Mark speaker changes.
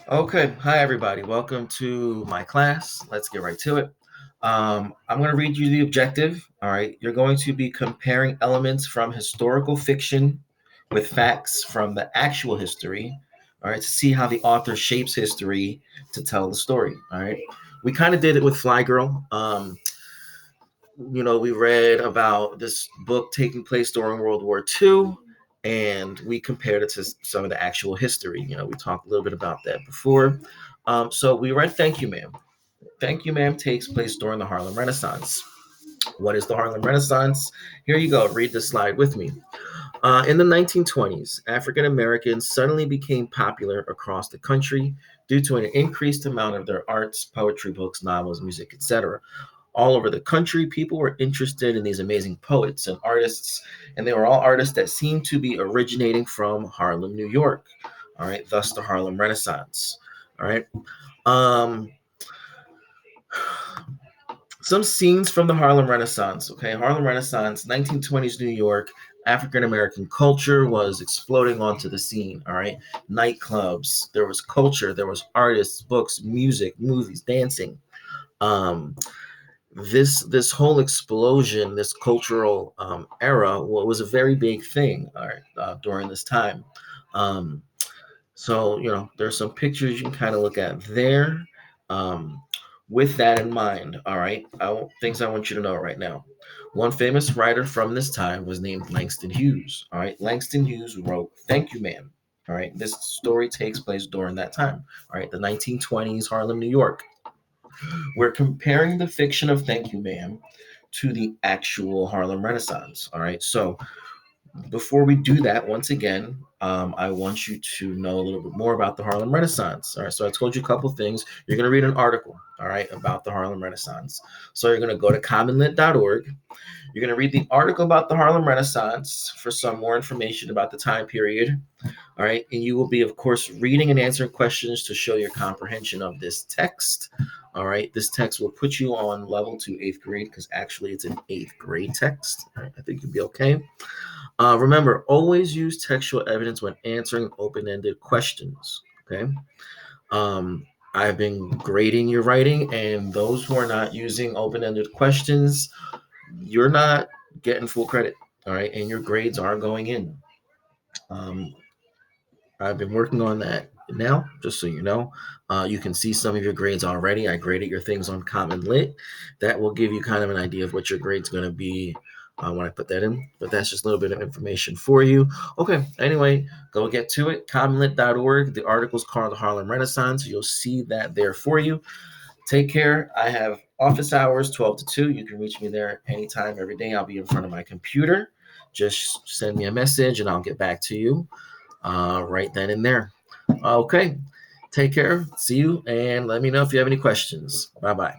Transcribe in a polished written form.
Speaker 1: Okay, hi everybody. Welcome to my class. Let's get right to it. I'm going to read you the objective. All right, you're going to be comparing elements from historical fiction with facts from the actual history. All right, to see how the author shapes history to tell the story. All right, we kind of did it with Fly Girl. We read about this book taking place during World War II, and we compared it to some of the actual history. We talked a little bit about that before. So we read Thank You, Ma'am. Thank You, Ma'am takes place during the Harlem Renaissance. What is the Harlem Renaissance? Here you go. Read the slide with me. In the 1920s, African Americans suddenly became popular across the country due to an increased amount of their arts, poetry, books, novels, music, etc. All over the country, people were interested in these amazing poets and artists, and they were all artists that seemed to be originating from Harlem, New York. All right, thus the Harlem Renaissance. All right. Um, some scenes from the Harlem Renaissance. Okay, Harlem Renaissance, 1920s New York. African American culture was exploding onto the scene. All right, nightclubs. There was culture. There was artists, books, music, movies, dancing. Um, this whole explosion, this cultural era, was a very big thing. All right, during this time. Um, so, there's some pictures you can kind of look at there. Um, with that in mind, all right, things I want you to know right now. One famous writer from this time was named Langston Hughes. All right, Langston Hughes wrote Thank You, Ma'am. All right, this story takes place during that time. All right, the 1920s, Harlem, New York. We're comparing the fiction of Thank You, Ma'am to the actual Harlem Renaissance. All right, so before we do that, once again, I want you to know a little bit more about the Harlem Renaissance. All right, so I told you a couple things. You're going to read an article, all right, about the Harlem Renaissance. So you're going to go to commonlit.org. You're going to read the article about the Harlem Renaissance for some more information about the time period. All right, and you will be, of course, reading and answering questions to show your comprehension of this text. All right, this text will put you on level 2 eighth grade because actually it's an eighth grade text. All right, I think you'll be okay. Remember, always use textual evidence when answering open-ended questions. Okay. Um, I've been grading your writing, and those who are not using open-ended questions, you're not getting full credit. All right, and your grades are going in. Um, I've been working on that now, just so you know. You can see some of your grades already. I graded your things on Common Lit. That will give you kind of an idea of what your grade's going to be when I put that in. But that's just a little bit of information for you. Okay, anyway, go get to it. Commonlit.org. The article's called The Harlem Renaissance. You'll see that there for you. Take care. I have office hours 12 to 2. You can reach me there anytime, every day. I'll be in front of my computer. Just send me a message and I'll get back to you right then and there. Okay. Take care. See you. And let me know if you have any questions. Bye bye.